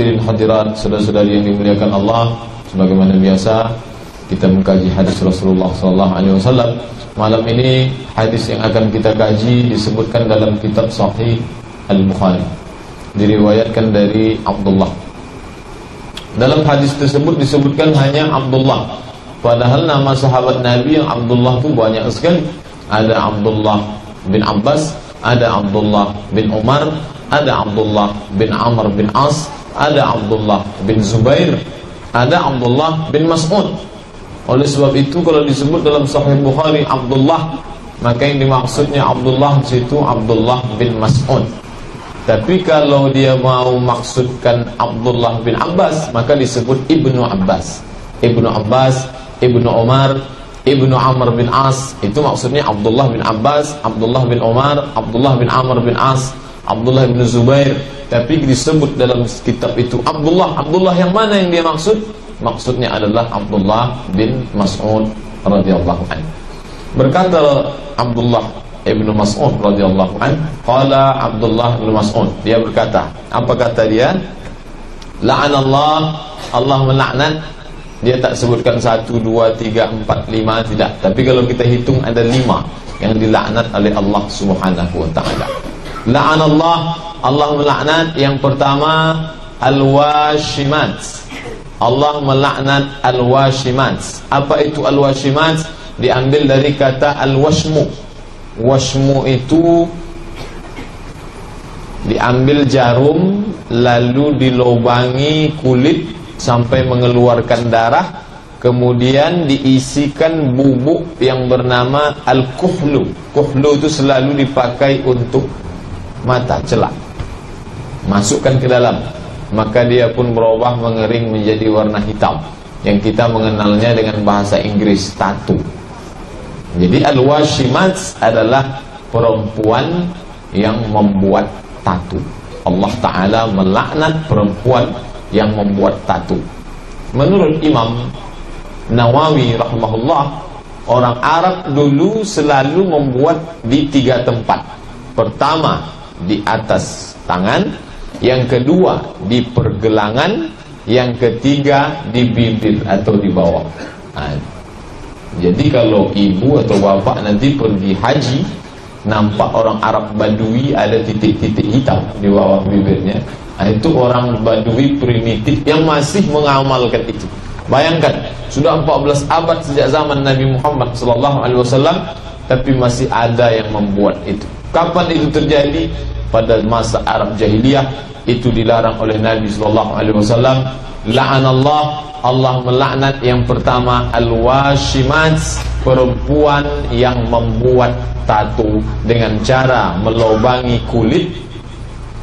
Hadirin hadirat, saudara-saudari yang dimuliakan Allah, sebagaimana biasa kita mengkaji hadis Rasulullah SAW. Malam ini hadis yang akan kita kaji disebutkan dalam kitab Sahih Al-Bukhari, diriwayatkan dari Abdullah. Dalam hadis tersebut disebutkan hanya Abdullah, padahal nama sahabat Nabi yang Abdullah itu banyak sekali. Ada Abdullah bin Abbas, ada Abdullah bin Umar, ada Abdullah bin Amr bin As, ada Abdullah bin Zubair, ada Abdullah bin Mas'ud. Oleh sebab itu kalau disebut dalam Sahih Bukhari Abdullah, maka yang dimaksudnya Abdullah situ Abdullah bin Mas'ud. Tapi kalau dia mau maksudkan Abdullah bin Abbas, maka disebut Ibnu Abbas. Ibnu Abbas, Ibnu Umar, Ibnu Amr bin As, itu maksudnya Abdullah bin Abbas, Abdullah bin Umar, Abdullah bin Amr bin As, Abdullah bin Zubair. Tapi disebut dalam kitab itu Abdullah. Abdullah yang mana yang dia maksud? Maksudnya adalah Abdullah bin Mas'ud radhiyallahu anhu. Berkata Abdullah ibnu Mas'ud radhiyallahu anhu, qala Abdullah bin Mas'ud, dia berkata, apa kata dia? La'anallah, Allah melaknat. Dia tak sebutkan 1, 2, 3, 4, 5, tidak. Tapi kalau kita hitung ada 5 yang dilaknat oleh Allah Subhanahu wa ta'ala. La'anallah, Allah melaknat. Yang pertama, al-washimat. Allah melaknat al-washimat. Apa itu al-washimat? Diambil dari kata al-washmu. Washmu itu diambil jarum lalu dilobangi kulit sampai mengeluarkan darah, kemudian diisikan bubuk yang bernama al-kuhlu. Kuhlu itu selalu dipakai untuk mata, celak. Masukkan ke dalam, maka dia pun berubah mengering menjadi warna hitam, yang kita mengenalnya dengan bahasa Inggris tattoo. Jadi al-washimat adalah perempuan yang membuat tattoo. Allah Ta'ala melaknat perempuan yang membuat tattoo. Menurut Imam Nawawi rahimahullah, orang Arab dulu selalu membuat di 3 tempat. Pertama, di atas tangan, yang kedua di pergelangan, yang ketiga di bibir atau di bawah. Jadi kalau ibu atau bapak nanti pergi haji, nampak orang Arab Badui ada titik-titik hitam di bawah bibirnya, itu orang Badui primitif yang masih mengamalkan itu. Bayangkan, sudah 14 abad sejak zaman Nabi Muhammad SAW, tapi masih ada yang membuat itu. Kapan itu terjadi? Pada masa Arab Jahiliyah. Itu dilarang oleh Nabi SAW. La'anallah, Allah melaknat. Yang pertama al-washimat, perempuan yang membuat tato dengan cara melobangi kulit,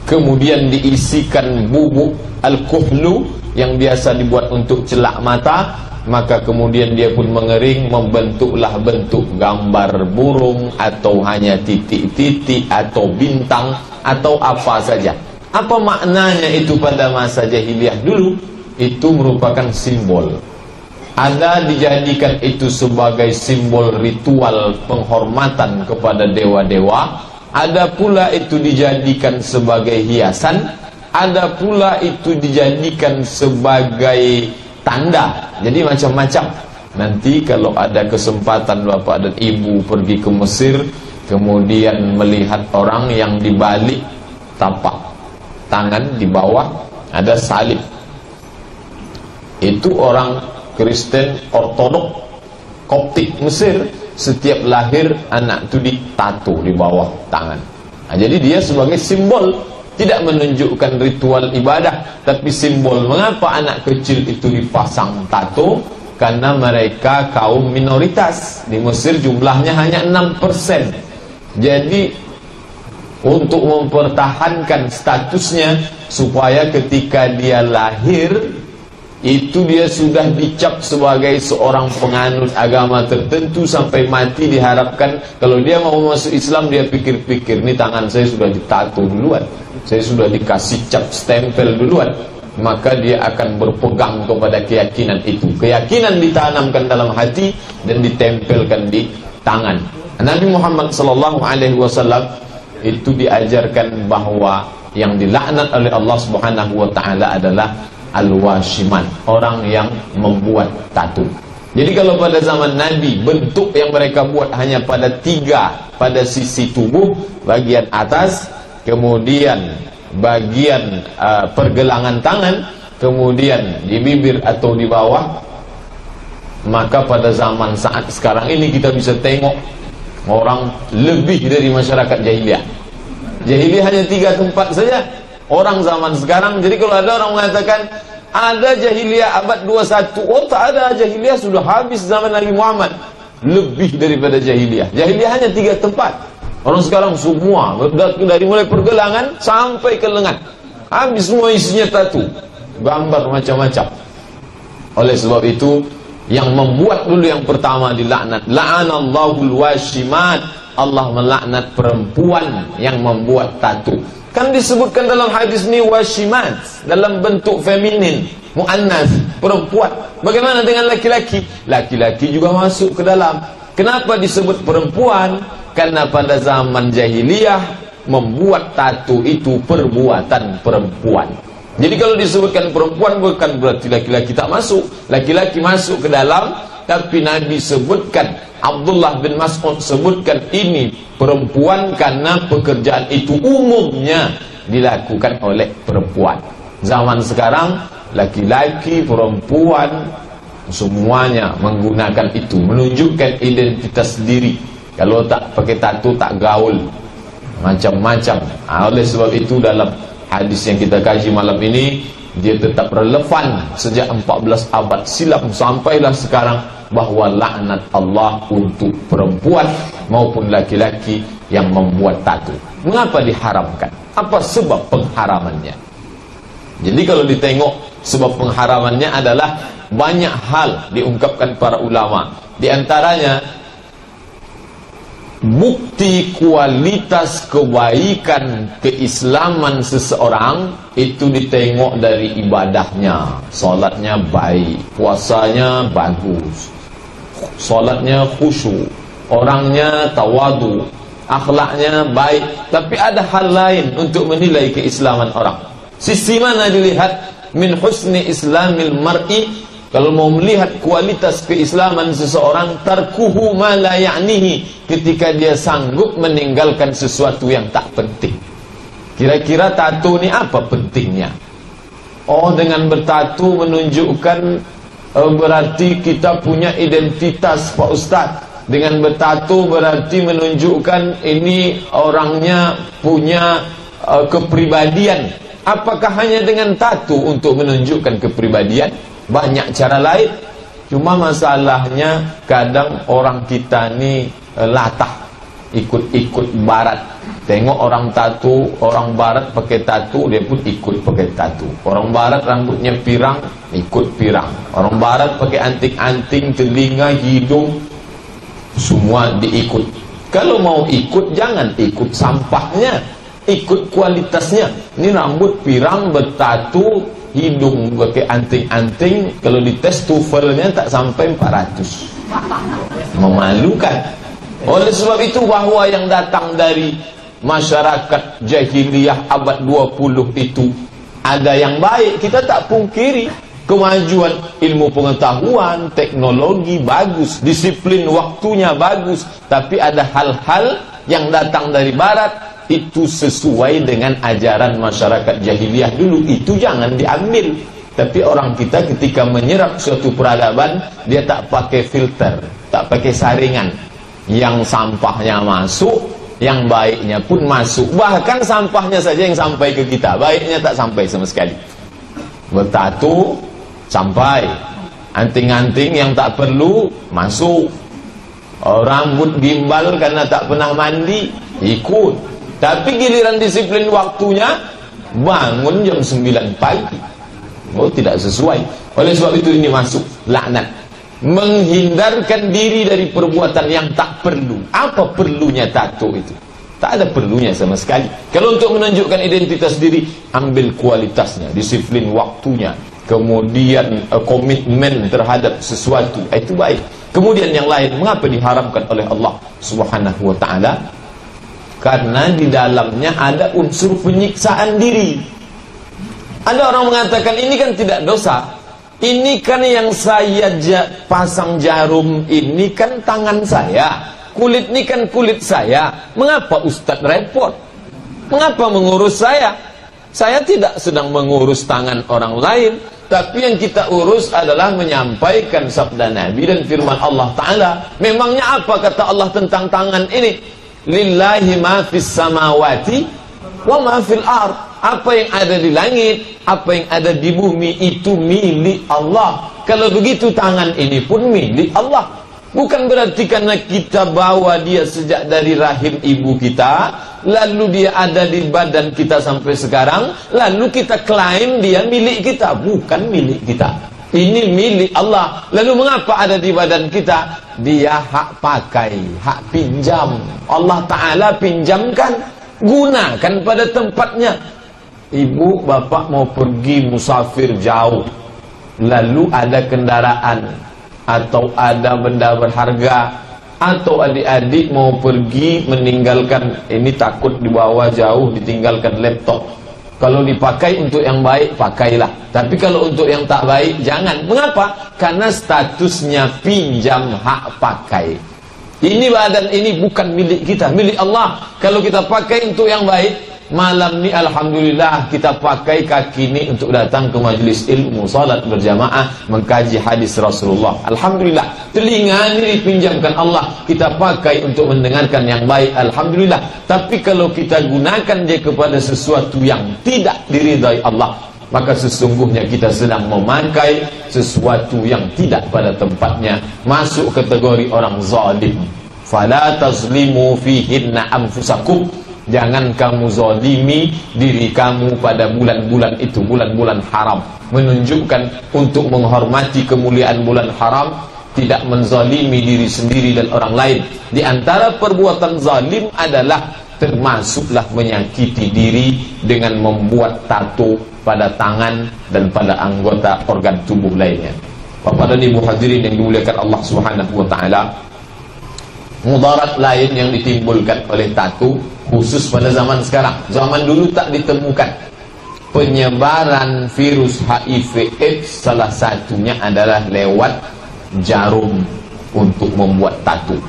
kemudian diisikan bubuk al-kuhlu yang biasa dibuat untuk celak mata, maka kemudian dia pun mengering, membentuklah bentuk gambar burung atau hanya titik-titik atau bintang atau apa saja. Apa maknanya itu pada masa jahiliyah dulu? Itu merupakan simbol. Ada dijadikan itu sebagai simbol ritual penghormatan kepada dewa-dewa, ada pula itu dijadikan sebagai hiasan, ada pula itu dijadikan sebagai tanda. Jadi macam-macam. Nanti kalau ada kesempatan bapak dan ibu pergi ke Mesir, kemudian melihat orang yang dibalik tapak tangan di bawah ada salib, itu orang Kristen Ortodok Koptik Mesir. Setiap lahir anak itu ditato di bawah tangan. Jadi dia sebagai simbol, tidak menunjukkan ritual ibadah, tapi simbol. Mengapa anak kecil itu dipasang tato? Karena mereka kaum minoritas. Di Mesir jumlahnya hanya 6%. Jadi untuk mempertahankan statusnya, supaya ketika dia lahir itu dia sudah dicap sebagai seorang penganut agama tertentu sampai mati. Diharapkan kalau dia mau masuk Islam, dia pikir-pikir, ini tangan saya sudah ditato duluan, saya sudah dikasih cap stempel duluan, maka dia akan berpegang kepada keyakinan itu. Keyakinan ditanamkan dalam hati dan ditempelkan di tangan. Nabi Muhammad SAW itu diajarkan bahwa yang dilaknat oleh Allah Subhanahu wa taala adalah al-washiman, orang yang membuat tato. Jadi kalau pada zaman Nabi, bentuk yang mereka buat hanya pada 3 pada sisi tubuh, bagian atas, kemudian bagian pergelangan tangan, kemudian di bibir atau di bawah. Maka pada zaman saat sekarang ini kita bisa tengok orang lebih dari masyarakat jahiliyah. Jahiliyah hanya 3 tempat saja. Orang zaman sekarang, jadi kalau ada orang mengatakan ada jahiliyah abad 21, oh tak ada, jahiliyah sudah habis zaman Nabi Muhammad. Lebih daripada jahiliyah. Jahiliyah hanya 3 tempat. Orang sekarang semua, dari mulai pergelangan sampai ke lengan, habis semua isinya tato, gambar macam-macam. Oleh sebab itu, yang membuat dulu yang pertama dilaknat. La'anallahul washimat, Allah melaknat perempuan yang membuat tato. Kan disebutkan dalam hadis ini washimat dalam bentuk feminin, muannas, perempuan. Bagaimana dengan laki-laki? Laki-laki juga masuk ke dalam. Kenapa disebut perempuan? Karena pada zaman jahiliyah membuat tato itu perbuatan perempuan. Jadi kalau disebutkan perempuan bukan berarti laki-laki tak masuk. Laki-laki masuk ke dalam, tapi Nabi sebutkan, Abdullah bin Mas'ud sebutkan ini perempuan karena pekerjaan itu umumnya dilakukan oleh perempuan. Zaman sekarang laki-laki, perempuan semuanya menggunakan itu, menunjukkan identitas diri. Kalau tak pakai tato tak gaul, macam-macam. Oleh sebab itu dalam hadis yang kita kaji malam ini, dia tetap relevan sejak 14 abad silam sampailah sekarang, bahwa laknat Allah untuk perempuan maupun laki-laki yang membuat tato. Mengapa diharamkan? Apa sebab pengharamannya? Jadi kalau ditengok sebab pengharamannya adalah banyak hal diungkapkan para ulama. Di antaranya bukti kualitas kebaikan keislaman seseorang itu ditengok dari ibadahnya. Salatnya baik, puasanya bagus, salatnya khusyuk, orangnya tawadu, akhlaknya baik. Tapi ada hal lain untuk menilai keislaman orang. Sisi mana dilihat? Min husni islamil mar'i, kalau mau melihat kualitas keislaman seseorang, tarkuhu ma la ya'nihi, ketika dia sanggup meninggalkan sesuatu yang tak penting. Kira-kira tato ni apa pentingnya? Oh, dengan bertato menunjukkan berarti kita punya identitas, Pak Ustaz. Dengan bertato berarti menunjukkan ini orangnya punya kepribadian. Apakah hanya dengan tato untuk menunjukkan kepribadian? Banyak cara lain. Cuma masalahnya kadang orang kita ni latah, ikut-ikut barat. Tengok orang tato, orang barat pakai tato, dia pun ikut pakai tato. Orang barat rambutnya pirang, ikut pirang. Orang barat pakai anting-anting, telinga, hidung, semua diikut. Kalau mau ikut, jangan ikut sampahnya, ikut kualitasnya. Ini rambut pirang, bertato, hidung pakai anting-anting, kalau dites TOEFL-nya tak sampai 400. Memalukan. Oleh sebab itu, bahwa yang datang dari masyarakat jahiliyah abad 20 itu ada yang baik, kita tak pungkiri. Kemajuan ilmu pengetahuan, teknologi bagus, disiplin waktunya bagus, tapi ada hal-hal yang datang dari barat itu sesuai dengan ajaran masyarakat jahiliyah dulu, itu jangan diambil. Tapi orang kita ketika menyerap suatu peradaban, dia tak pakai filter, tak pakai saringan. Yang sampahnya masuk, yang baiknya pun masuk. Bahkan sampahnya saja yang sampai ke kita, baiknya tak sampai sama sekali. Bertato sampai, anting-anting yang tak perlu masuk, rambut gimbal karena tak pernah mandi ikut. Tapi giliran disiplin waktunya, bangun jam 9 pagi. Oh, tidak sesuai. Oleh sebab itu ini masuk laknat. Menghindarkan diri dari perbuatan yang tak perlu. Apa perlunya tato itu? Tak ada perlunya sama sekali. Kalau untuk menunjukkan identitas diri, ambil kualitasnya, disiplin waktunya, kemudian komitmen terhadap sesuatu, itu baik. Kemudian yang lain, mengapa diharamkan oleh Allah Subhanahu wa ta'ala? Karena di dalamnya ada unsur penyiksaan diri. Ada orang mengatakan ini kan tidak dosa. Ini kan yang saya pasang jarum ini kan tangan saya. Kulit ini kan kulit saya. Mengapa Ustadz repot? Mengapa mengurus saya? Saya tidak sedang mengurus tangan orang lain. Tapi yang kita urus adalah menyampaikan sabda Nabi dan firman Allah Ta'ala. Memangnya apa kata Allah tentang tangan ini? Lillahi ma fis samawati wa ma fil ard. Apa yang ada di langit, apa yang ada di bumi itu milik Allah. Kalau begitu tangan ini pun milik Allah. Bukan berarti karena kita bawa dia sejak dari rahim ibu kita, lalu dia ada di badan kita sampai sekarang, lalu kita klaim dia milik kita. Bukan milik kita. Ini milik Allah. Lalu mengapa ada di badan kita? Dia hak pakai, hak pinjam. Allah Ta'ala pinjamkan, gunakan pada tempatnya. Ibu, bapak mau pergi musafir jauh, lalu ada kendaraan atau ada benda berharga, atau adik-adik mau pergi meninggalkan, ini takut dibawa jauh, ditinggalkan laptop. Kalau dipakai untuk yang baik, pakailah. Tapi kalau untuk yang tak baik, jangan. Mengapa? Karena statusnya pinjam hak pakai. Ini badan ini bukan milik kita, milik Allah. Kalau kita pakai untuk yang baik, malam ni alhamdulillah kita pakai kaki ni untuk datang ke majlis ilmu, salat berjamaah, mengkaji hadis Rasulullah. Alhamdulillah. Telinga ni dipinjamkan Allah, kita pakai untuk mendengarkan yang baik. Alhamdulillah. Tapi kalau kita gunakan dia kepada sesuatu yang tidak diridai Allah, maka sesungguhnya kita sedang memakai sesuatu yang tidak pada tempatnya, masuk kategori orang zalim. Fala tazlimu fihinna anfusakum. Jangan kamu zalimi diri kamu pada bulan-bulan itu, bulan-bulan haram. Menunjukkan untuk menghormati kemuliaan bulan haram, tidak menzalimi diri sendiri dan orang lain. Di antara perbuatan zalim adalah termasuklah menyakiti diri dengan membuat tato pada tangan dan pada anggota organ tubuh lainnya. Bapak dan Ibu hadirin yang dimuliakan Allah Subhanahu wa taala, mudarat lain yang ditimbulkan oleh tato khusus pada zaman sekarang. Zaman dulu tak ditemukan. Penyebaran virus HIV/AIDS salah satunya adalah lewat jarum untuk membuat tato.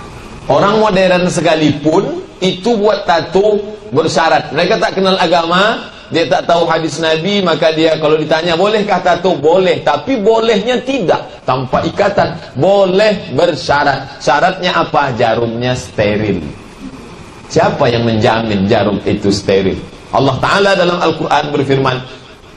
Orang modern sekalipun itu buat tato bersyarat. Mereka tak kenal agama, dia tak tahu hadis Nabi, maka dia kalau ditanya bolehkah tato? Boleh, tapi bolehnya tidak tanpa ikatan. Boleh bersyarat. Syaratnya apa? Jarumnya steril. Siapa yang menjamin jarum itu steril? Allah Ta'ala dalam Al-Quran berfirman,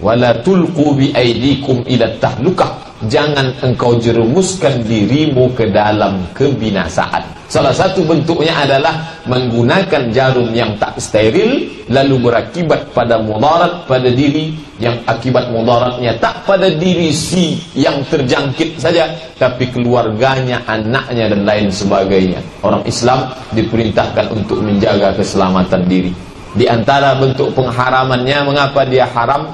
wala tulqu bi aidikum ila tahlukah. Jangan engkau jerumuskan dirimu ke dalam kebinasaan. Salah satu bentuknya adalah menggunakan jarum yang tak steril, lalu berakibat pada mudarat pada diri, yang akibat mudaratnya tak pada diri si yang terjangkit saja, tapi keluarganya, anaknya dan lain sebagainya. Orang Islam diperintahkan untuk menjaga keselamatan diri. Di antara bentuk pengharamannya, mengapa dia haram?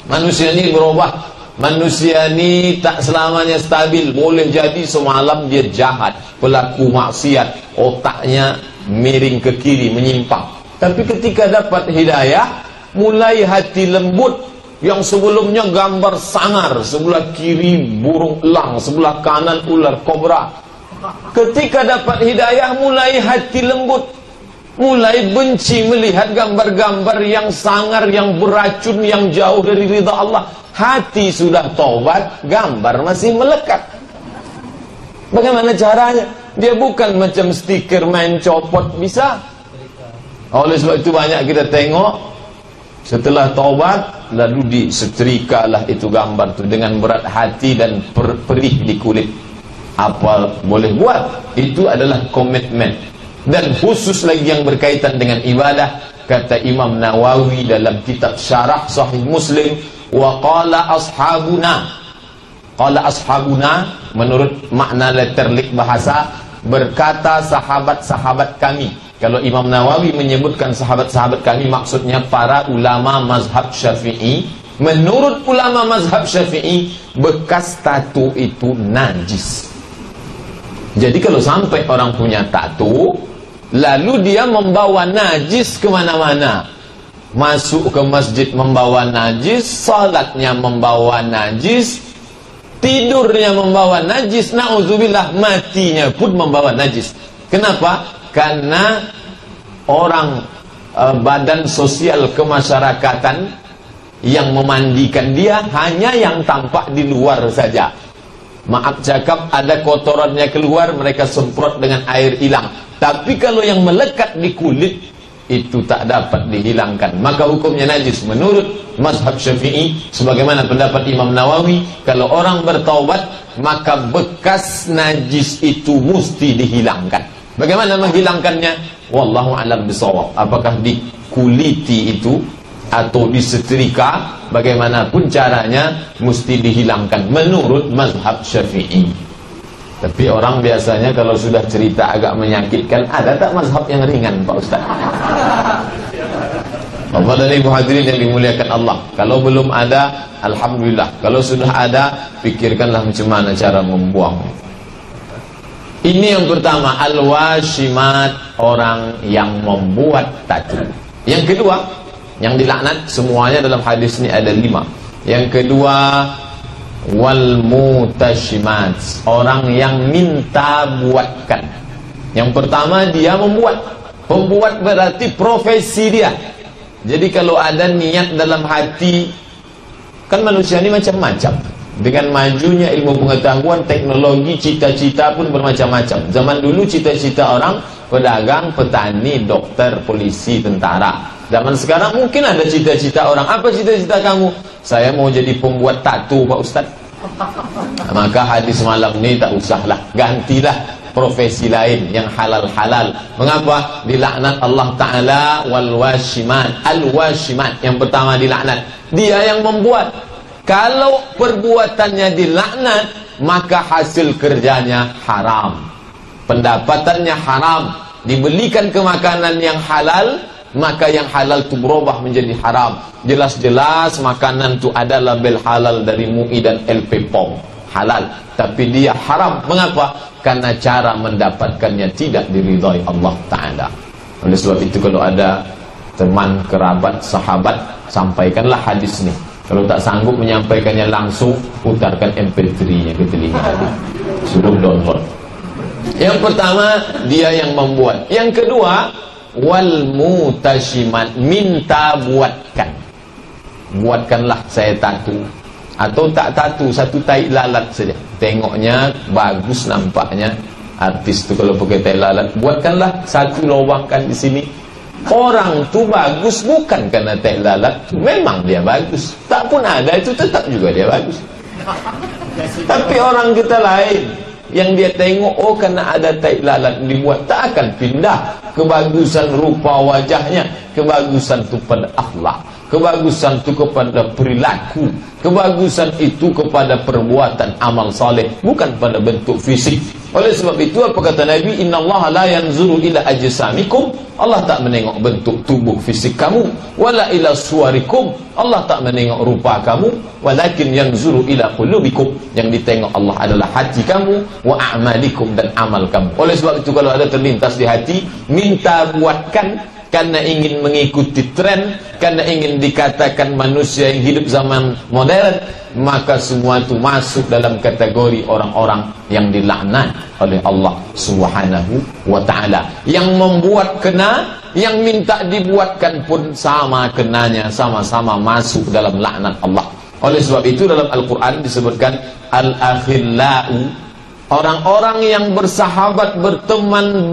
Manusia ini berubah. Manusia ini tak selamanya stabil. Boleh jadi semalam dia jahat, pelaku maksiat, otaknya miring ke kiri, menyimpang. Tapi ketika dapat hidayah, mulai hati lembut. Yang sebelumnya gambar sangar, sebelah kiri burung elang, sebelah kanan ular kobra. Ketika dapat hidayah, mulai hati lembut, mulai benci melihat gambar-gambar yang sangar, yang beracun, yang jauh dari ridha Allah. Hati sudah taubat, gambar masih melekat. Bagaimana caranya? Dia bukan macam stiker main copot bisa. Oleh sebab itu banyak kita tengok, setelah taubat lalu disetrikalah itu gambar itu dengan berat hati dan perih di kulit. Apa boleh buat? Itu adalah komitmen. Dan khusus lagi yang berkaitan dengan ibadah, kata Imam Nawawi dalam kitab Syarah Sahih Muslim, wa qala ashabuna. Qala ashabuna menurut makna letterlik bahasa, berkata sahabat-sahabat kami. Kalau Imam Nawawi menyebutkan sahabat-sahabat kami, maksudnya para ulama mazhab Syafi'i. Menurut ulama mazhab Syafi'i, bekas tato itu najis. Jadi kalau sampai orang punya tato, lalu dia membawa najis kemana-mana, masuk ke masjid membawa najis, salatnya membawa najis, tidurnya membawa najis, na'udzubillah, matinya pun membawa najis. Kenapa? Karena orang badan sosial kemasyarakatan yang memandikan dia hanya yang tampak di luar saja. Maaf cakap, ada kotorannya keluar, mereka semprot dengan air hilang. Tapi kalau yang melekat di kulit itu tak dapat dihilangkan, maka hukumnya najis menurut mazhab Syafi'i. Sebagaimana pendapat Imam Nawawi, kalau orang bertaubat maka bekas najis itu mesti dihilangkan. Bagaimana menghilangkannya? Wallahu a'lam bishawab. Apakah dikuliti itu atau disetrika, bagaimanapun caranya mesti dihilangkan menurut mazhab Syafi'i. Tapi orang biasanya kalau sudah cerita agak menyakitkan, ada tak mazhab yang ringan Pak Ustaz? Bapak dan Ibu hadirin yang dimuliakan Allah, kalau belum ada, alhamdulillah. Kalau sudah ada, pikirkanlah macam mana cara membuang. Ini yang pertama, al-washimat, orang yang membuat tattoo. Yang kedua, yang dilaknat semuanya dalam hadis ini ada 5. Yang kedua, wal mutashimat, orang yang minta buatkan. Yang pertama, dia membuat. Pembuat berarti profesi dia. Jadi kalau ada niat dalam hati, kan manusia ini macam-macam. Dengan majunya ilmu pengetahuan, teknologi, cita-cita pun bermacam-macam. Zaman dulu cita-cita orang pedagang, petani, dokter, polisi, tentara. Zaman sekarang mungkin ada cita-cita orang. Apa cita-cita kamu? Saya mau jadi pembuat tattoo Pak Ustaz. Maka hadis malam ini tak usahlah, gantilah profesi lain yang halal-halal. Mengapa? Dilaknat Allah Ta'ala wal washiman. Al-washiman, yang pertama dilaknat, dia yang membuat. Kalau perbuatannya dilaknat, maka hasil kerjanya haram, pendapatannya haram. Dibelikan ke makanan yang halal, maka yang halal itu berubah menjadi haram. Jelas-jelas makanan itu ada label halal dari MUI dan LP POM, halal, tapi dia haram. Mengapa? Karena cara mendapatkannya tidak diridhai Allah Ta'ala. Oleh sebab itu, kalau ada teman, kerabat, sahabat, sampaikanlah hadis ini. Kalau tak sanggup menyampaikannya langsung, putarkan MP3-nya ke telinga tadi, suruh download. Yang pertama, dia yang membuat. Yang kedua, wal mutashiman, minta buatkan. Buatkanlah saya tattoo. Atau tak tattoo, satu tai lalat saja. Tengoknya bagus nampaknya. Artis tu kalau pakai tai lalat, buatkanlah satu lubangkan di sini. Orang tu bagus bukan karena tai lalat, memang dia bagus. Tak pun ada itu, tetap juga dia bagus. Tapi orang kita lain, yang dia tengok, oh karena ada tai lalat dibuat, tak akan pindah kebagusan rupa wajahnya. Kebagusan itu pada akhlak, kebagusan itu kepada perilaku, kebagusan itu kepada perbuatan amal saleh, bukan pada bentuk fisik. Oleh sebab itu, apa kata Nabi? Innallaha la yanzuru ila ajsamikum, Allah tak menengok bentuk tubuh fisik kamu. Wala ila suwarikum, Allah tak menengok rupa kamu. Walakin yanzuru ila qulubikum, yang ditengok Allah adalah hati kamu. Wa a'malikum, dan amal kamu. Oleh sebab itu, kalau ada terlintas di hati, minta buatkan. Karena ingin mengikuti tren, karena ingin dikatakan manusia yang hidup zaman modern, maka semua itu masuk dalam kategori orang-orang yang dilaknat oleh Allah Subhanahu wa Ta'ala. Yang membuat kena, yang minta dibuatkan pun sama kenanya, sama-sama masuk dalam laknat Allah. Oleh sebab itu, dalam Al-Quran disebutkan al-akhillau, orang-orang yang bersahabat, berteman,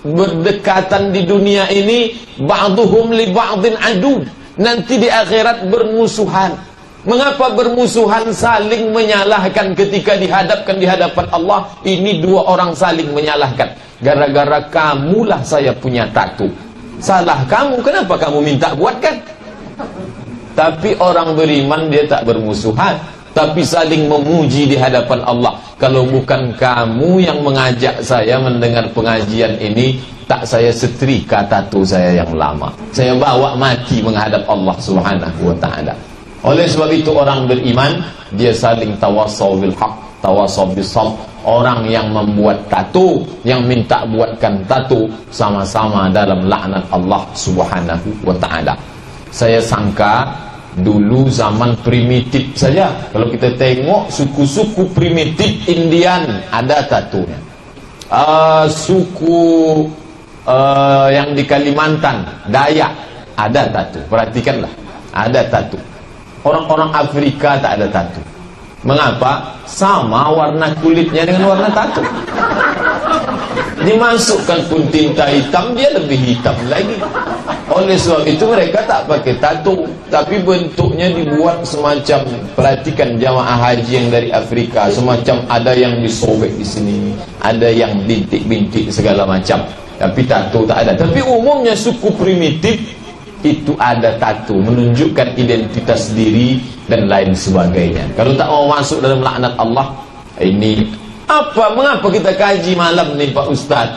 berdekatan di dunia ini, ba'duhum li ba'din adu, nanti di akhirat bermusuhan. Mengapa bermusuhan? Saling menyalahkan ketika dihadapkan di hadapan Allah. Ini dua orang saling menyalahkan. Gara-gara kamulah saya punya tattoo. Salah kamu, kenapa kamu minta buatkan? Tapi orang beriman dia tak bermusuhan, tapi saling memuji di hadapan Allah. Kalau bukan kamu yang mengajak saya mendengar pengajian ini, tak saya setrika tattoo saya yang lama. Saya bawa mati menghadap Allah Subhanahu wa Ta'ala. Oleh sebab itu, orang beriman dia saling tawassaw bil haq, tawassaw bis sabr, orang yang membuat tato, yang minta buatkan tato, sama-sama dalam laknat Allah Subhanahu wa ta'ala. Saya sangka dulu zaman primitif saja. Kalau kita tengok suku-suku primitif Indian ada tatonya. Suku yang di Kalimantan Dayak ada tato. Perhatikanlah, ada tato. Orang-orang Afrika tak ada tato. Mengapa? Sama warna kulitnya dengan warna tato. Dimasukkan pun tinta hitam, dia lebih hitam lagi. Oleh sebab itu mereka tak pakai tato, tapi bentuknya dibuat semacam, perhatikan jamaah haji yang dari Afrika, semacam ada yang disobek di sini, ada yang bintik-bintik segala macam. Tapi tato tak ada. Tapi umumnya suku primitif itu ada tato, menunjukkan identitas diri dan lain sebagainya. Kalau tak mau masuk dalam laknat Allah, ini apa? Mengapa kita kaji malam ni Pak Ustaz?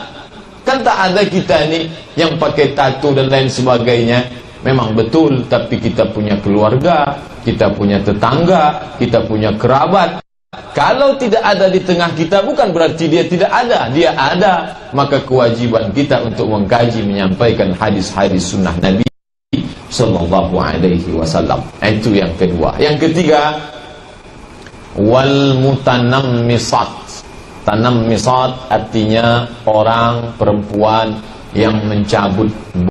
Kan tak ada kita ni yang pakai tato dan lain sebagainya. Memang betul, tapi kita punya keluarga, kita punya tetangga, kita punya kerabat. Kalau tidak ada di tengah kita, bukan berarti dia tidak ada. Dia ada. Maka kewajiban kita untuk mengkaji, menyampaikan hadis-hadis sunnah Nabi Sallallahu Alaihi Wasallam. Itu yang kedua. Yang ketiga, wal mutanammisat. Tanammisat artinya orang, perempuan yang mencabut